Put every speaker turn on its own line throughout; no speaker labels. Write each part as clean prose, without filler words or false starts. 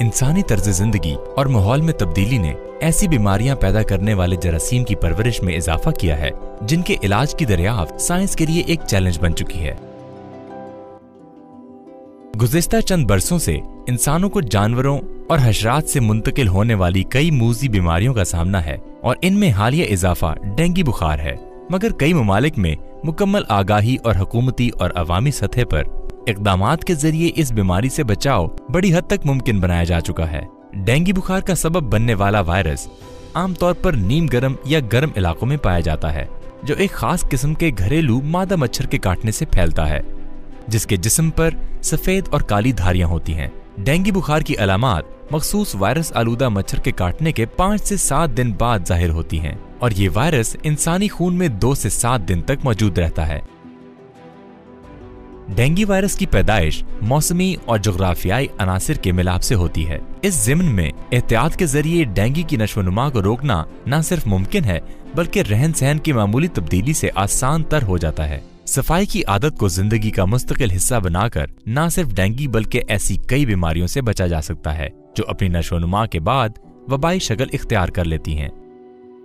इंसानी तर्ज जिंदगी और माहौल में तब्दीली ने ऐसी बीमारियां पैदा करने वाले जरासीम की परवरिश में इजाफा किया है जिनके इलाज की दरियाफ्त साइंस के लिए एक चैलेंज बन चुकी है। गुज़िश्ता चंद बरसों से इंसानों को जानवरों और हशरात से मुंतकिल होने वाली कई मूज़ी बीमारियों का सामना है और इनमें हालिया इजाफा डेंगू बुखार है। मगर कई ममालिक में मुकम्मल आगाही और हुकूमती और अवामी सतह पर इक़दामात के जरिए इस बीमारी से बचाव बड़ी हद तक मुमकिन बनाया जा चुका है। डेंगू बुखार का सबब बनने वाला वायरस आमतौर पर नीम गर्म या गर्म इलाकों में पाया जाता है, जो एक खास किस्म के घरेलू मादा मच्छर के काटने से फैलता है, जिसके जिस्म पर सफेद और काली धारियां होती हैं। डेंगू बुखार की अलामात मखसूस वायरस आलूदा मच्छर के काटने के 5 से 7 दिन बाद जाहिर होती हैं और ये वायरस इंसानी खून में 2 से 7 दिन तक मौजूद रहता है। डेंगू वायरस की पैदाइश मौसमी और जोग्राफियाई अनासिर के मिलाप से होती है। इस ज़िम्न में एहतियात के जरिए डेंगू की नश्वनुमा को रोकना न सिर्फ मुमकिन है बल्कि रहन सहन की मामूली तब्दीली से आसान तर हो जाता है। सफाई की आदत को जिंदगी का मुस्तकिल हिस्सा बनाकर न सिर्फ डेंगू बल्कि ऐसी कई बीमारियों से बचा जा सकता है जो अपनी नशोनुमा के बाद वबाई शक्ल इख्तियार कर लेती हैं।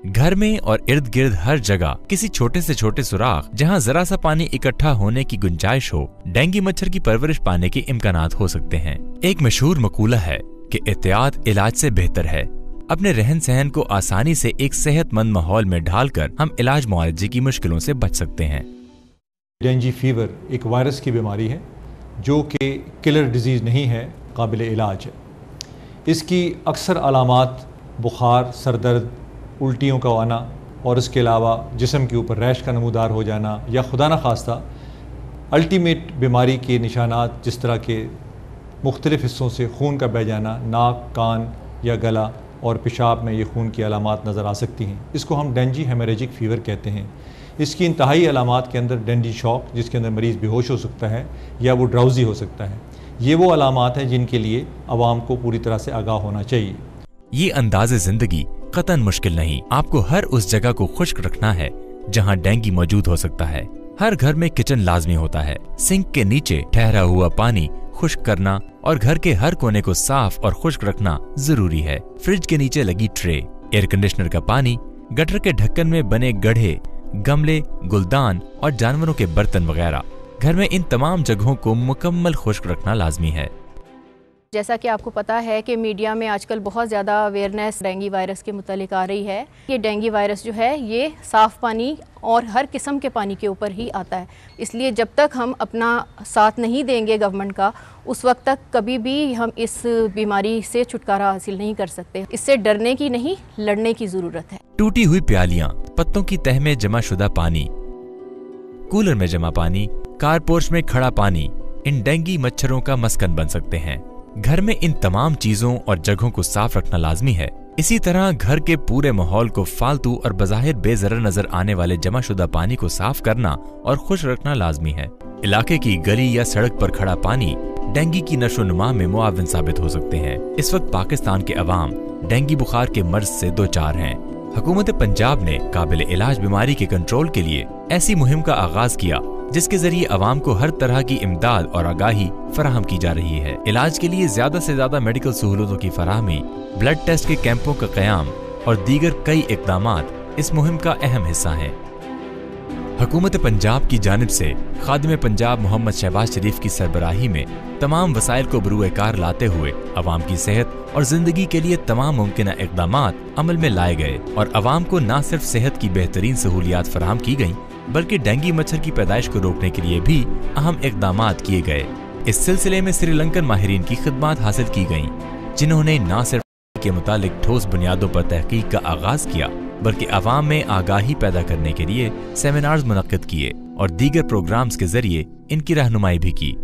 घर में और इर्द गिर्द हर जगह किसी छोटे से छोटे सुराख जहां जरा सा पानी इकट्ठा होने की गुंजाइश हो, डेंगू मच्छर की परवरिश पाने के इम्कानात हो सकते हैं। एक मशहूर मकूला है कि एहतियात इलाज से बेहतर है। अपने रहन सहन को आसानी से एक सेहतमंद माहौल में ढालकर हम इलाज मुआलजे की मुश्किलों से बच सकते हैं।
डेंगू फीवर एक वायरस की बीमारी है जो कि किलर डिजीज़ नहीं है, काबिल इलाज है। इसकी अक्सर अलामात बुखार, सर दर्द, उल्टियों का आना और इसके अलावा जिस्म के ऊपर रैश का नमूदार हो जाना या खुदा न खास्ता अल्टीमेट बीमारी के निशानात जिस तरह के मुख्तलिफ हिस्सों से खून का बह जाना, नाक, कान या गला और पेशाब में ये खून की अलामात नज़र आ सकती हैं। इसको हम डेंगू हेमरेजिक फ़ीवर कहते हैं। इसकी इंतहाई अलामात के अंदर डेंगू शॉक, जिसके अंदर मरीज़ बेहोश हो सकता है या वो ड्राउजी हो सकता है। ये वो अलामात हैं जिनके लिए आवाम को पूरी तरह से आगाह होना चाहिए।
ये अंदाज़े ज़िंदगी कतन मुश्किल नहीं। आपको हर उस जगह को खुश्क रखना है जहाँ डेंगू मौजूद हो सकता है। हर घर में किचन लाजमी होता है। सिंक के नीचे ठहरा हुआ पानी खुश्क करना और घर के हर कोने को साफ और खुश्क रखना जरूरी है। फ्रिज के नीचे लगी ट्रे, एयर कंडीशनर का पानी, गटर के ढक्कन में बने गड्ढे, गमले, गुलदान और जानवरों के बर्तन वगैरह, घर में इन तमाम जगहों को मुकम्मल खुश्क रखना लाजमी है।
जैसा कि आपको पता है कि मीडिया में आजकल बहुत ज़्यादा अवेयरनेस डेंगू वायरस के मुतालिक आ रही है। ये डेंगू वायरस जो है ये साफ़ पानी और हर किस्म के पानी के ऊपर ही आता है, इसलिए जब तक हम अपना साथ नहीं देंगे गवर्नमेंट का, उस वक्त तक कभी भी हम इस बीमारी से छुटकारा हासिल नहीं कर सकते। इससे डरने की नहीं, लड़ने की ज़रूरत है।
टूटी हुई प्यालियाँ, पत्तों की तह में जमा शुदा पानी, कूलर में जमा पानी, कारपोर्च में खड़ा पानी इन डेंगू मच्छरों का मस्कन बन सकते हैं। घर में इन तमाम चीजों और जगहों को साफ रखना लाजमी है। इसी तरह घर के पूरे माहौल को फालतू और बज़ाहिर बेज़रर नजर आने वाले जमाशुदा पानी को साफ करना और खुश रखना लाजमी है। इलाके की गली या सड़क पर खड़ा पानी डेंगू की नशोनुमा में मुआविन साबित हो सकते हैं। इस वक्त पाकिस्तान के अवाम डेंगू बुखार के मर्ज से दो चार हैं। हुकूमत पंजाब ने काबिल इलाज बीमारी के कंट्रोल के लिए ऐसी मुहिम का आगाज किया जिसके जरिए अवाम को हर तरह की इमदाद और आगाही फराहम की जा रही है। इलाज के लिए ज्यादा से ज्यादा मेडिकल सहूलतों की फराहमी, ब्लड टेस्ट के कैंपों का क़याम और दीगर कई इक़दामात इस मुहिम का अहम हिस्सा हैं। हुकूमत पंजाब की जानिब से खादिम पंजाब मोहम्मद शहबाज शरीफ की सरबराही में तमाम वसाइल को बरूए कार लाते हुए अवाम की सेहत और जिंदगी के लिए तमाम मुमकिन इक़दामात अमल में लाए गए और अवाम को न सिर्फ सेहत की बेहतरीन सहूलियात फराहम की गईं बल्कि डेंगू मच्छर की पैदाइश को रोकने के लिए भी अहम इक़दामात किए गए। इस सिलसिले में श्रीलंकन माहिरीन की खिदमात हासिल की गईं, जिन्होंने न सिर्फ के मुतालिक ठोस बुनियादों पर तहकीक का आगाज किया बल्कि अवाम में आगाही पैदा करने के लिए सेमिनार्स मुनक्किद किए और दीगर प्रोग्राम्स के जरिए इनकी रहनुमाई भी की।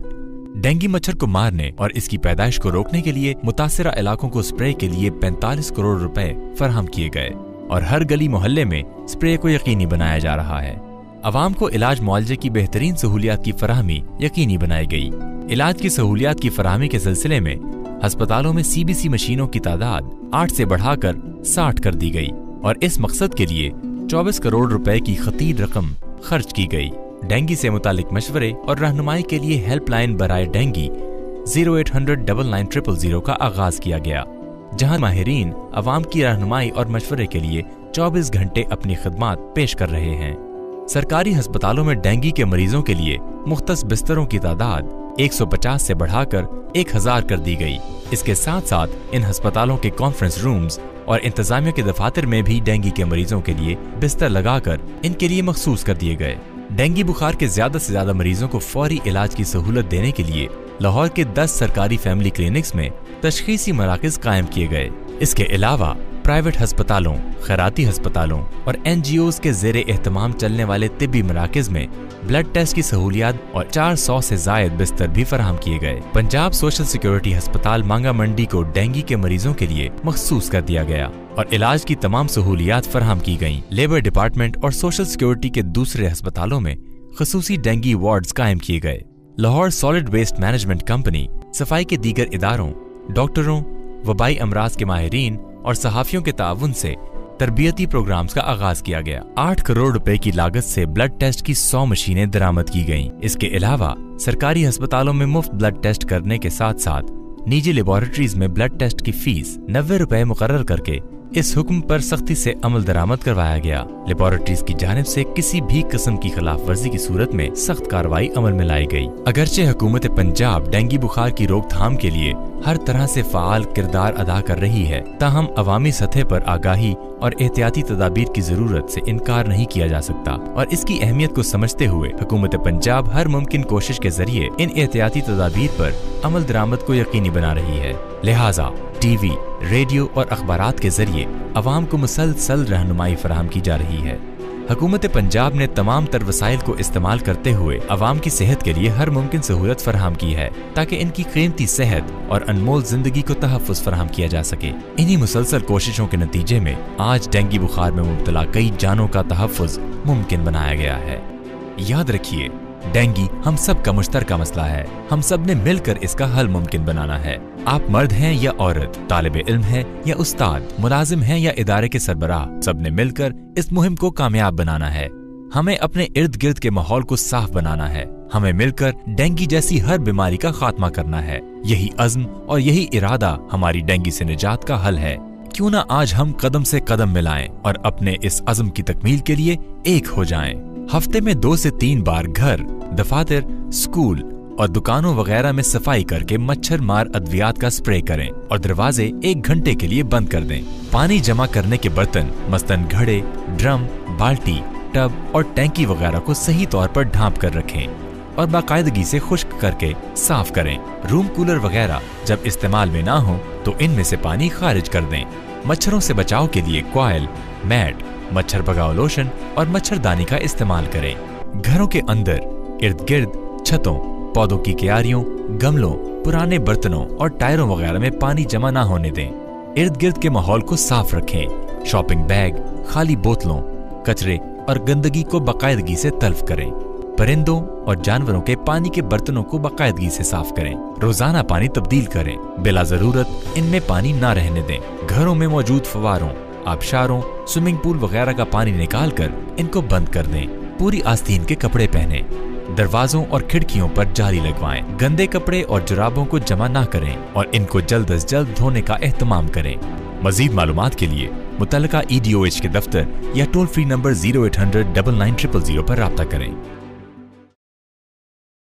डेंगू मच्छर को मारने और इसकी पैदाइश को रोकने के लिए मुतासिरा इलाकों को स्प्रे के लिए 45 करोड़ रुपए फराहम किए गए और हर गली मोहल्ले में स्प्रे को यकीनी बनाया जा रहा है। अवाम को इलाज मुआलजे की बेहतरीन सहूलियात की फराहमी यकीनी बनाई गई। इलाज की सहूलियात की फराहमी के सिलसिले में अस्पतालों में CBC मशीनों की तादाद 8 से बढ़ाकर 60 कर दी गई और इस मकसद के लिए 24 करोड़ रुपए की खतीर रकम खर्च की गई। डेंगू से मुतालिक मशवरे और रहनुमाई के लिए हेल्पलाइन बराए डेंगू 0800-99-000 का आगाज किया गया, जहां माहिरीन अवाम की रहनुमाई और मशवरे के लिए 24 घंटे अपनी खिदमात पेश कर रहे हैं। सरकारी अस्पतालों में डेंगू के मरीजों के लिए मुख्तस बिस्तरों की तादाद 150 से बढ़ाकर 1000 कर दी गई। इसके साथ साथ इन अस्पतालों के कॉन्फ्रेंस रूम्स और इंतजामिया के दफातर में भी डेंगू के मरीजों के लिए बिस्तर लगाकर इनके लिए मखसूस कर दिए गए। डेंगू बुखार के ज्यादा से ज्यादा मरीजों को फौरी इलाज की सहूलत देने के लिए लाहौर के 10 सरकारी फैमिली क्लिनिक्स में तशखीसी मराकज कायम किए गए। इसके अलावा प्राइवेट अस्पतालों, खैराती अस्पतालों और NGOs के ज़ेरे एहतमाम चलने वाले तिब्बी मराकज में ब्लड टेस्ट की सहूलियात और 400 से जायद बिस्तर भी फराहम किए गए। पंजाब सोशल सिक्योरिटी अस्पताल मांगा मंडी को डेंगू के मरीजों के लिए मखसूस कर दिया गया और इलाज की तमाम सहूलियात फराहम की गयी। लेबर डिपार्टमेंट और सोशल सिक्योरिटी के दूसरे अस्पतालों में खसूसी डेंगू वार्ड्स कायम किए गए। Lahore solid waste management company, सफाई के दीगर इदारों, डॉक्टरों, वबाई अमराज के माहिरीन और सहाफियों के ताउन से तरबियती प्रोग्राम्स का आगाज किया गया। 8 करोड़ रुपए की लागत से ब्लड टेस्ट की 100 मशीनें दरामद की गईं। इसके अलावा सरकारी अस्पतालों में मुफ्त ब्लड टेस्ट करने के साथ साथ निजी लेबोरेटरीज में ब्लड टेस्ट की फीस 90 रुपए मुकर्रर करके इस हुक्म पर सख्ती से अमल दरामद करवाया गया। लेबोरेटरीज की जानिब से किसी भी किस्म की खिलाफ वर्जी की सूरत में सख्त कार्रवाई अमल में लाई गई। अगरचे हुकूमत पंजाब डेंगू बुखार की रोकथाम के लिए हर तरह से फाल किरदार अदा कर रही है, ताहम अवामी सतह पर आगाही और एहतियाती तदाबीर की जरूरत से इनकार नहीं किया जा सकता और इसकी अहमियत को समझते हुए हुकूमत पंजाब हर मुमकिन कोशिश के जरिए इन एहतियाती तदाबीर पर अमल दरामद को यकीनी बना रही है। लिहाजा TV, रेडियो और अखबारात के जरिए अवाम को मुसलसल रहनुमाई फराहम की जा रही है। हुकूमत पंजाब ने तमाम तर वसाइल को इस्तेमाल करते हुए अवाम की सेहत के लिए हर मुमकिन सहूलत फराहम की है ताकि इनकी कीमती सेहत और अनमोल जिंदगी को तहफ़्फ़ुज़ फराहम किया जा सके। इन्हीं मुसलसल कोशिशों के नतीजे में आज डेंगू बुखार में मुब्तला कई जानों का तहफ़्फ़ुज़ मुमकिन बनाया गया है। याद रखिए, डेंगू हम सब का मुश्तरका मसला है। हम सब ने मिलकर इसका हल मुमकिन बनाना है। आप मर्द हैं या औरत, तालिब इल्म हैं या उस्ताद, मुलाजिम हैं या इदारे के सरबराह, सब ने मिलकर इस मुहिम को कामयाब बनाना है। हमें अपने इर्द गिर्द के माहौल को साफ बनाना है। हमें मिलकर डेंगू जैसी हर बीमारी का खात्मा करना है। यही अज़्म और यही इरादा हमारी डेंगू से निजात का हल है। क्यों ना आज हम कदम से कदम मिलाएं और अपने इस अज़्म की तकमील के लिए एक हो जाएं। हफ्ते में 2 से 3 बार घर, दफातर, स्कूल और दुकानों वगैरह में सफाई करके मच्छर मार अद्वियात का स्प्रे करें और दरवाजे 1 घंटे के लिए बंद कर दें। पानी जमा करने के बर्तन मसलन घड़े, ड्रम, बाल्टी, टब और टैंकी वगैरह को सही तौर पर ढांप कर रखें और बाकायदगी से खुश्क करके साफ करें। रूम कूलर वगैरह जब इस्तेमाल में ना हो तो इनमें से पानी खारिज कर दें। मच्छरों से बचाव के लिए कॉइल, मैट, मच्छर भगाओ लोशन और मच्छरदानी का इस्तेमाल करें। घरों के अंदर, इर्द गिर्द, छतों, पौधों की क्यारियों, गमलों, पुराने बर्तनों और टायरों वगैरह में पानी जमा ना होने दें। इर्द गिर्द के माहौल को साफ रखें। शॉपिंग बैग, खाली बोतलों, कचरे और गंदगी को बाकायदगी से तल्फ करें। परिंदों और जानवरों के पानी के बर्तनों को बाकायदगी से साफ करें। रोजाना पानी तब्दील करें। बिला जरूरत इनमें पानी ना रहने दें। घरों में मौजूद फवारों, आबशारों, स्विमिंग पूल वगैरह का पानी निकालकर इनको बंद कर दें। पूरी आस्तीन के कपड़े पहने। दरवाजों और खिड़कियों पर जाली लगवाएं। गंदे कपड़े और जुराबों को जमा ना करें और इनको जल्द अज जल्द धोने का एहतमाम करें। मजीद मालूमात के लिए मुतल्लिका EDOH के दफ्तर या टोल फ्री नंबर 0800-99-000 पर राब्ता करें।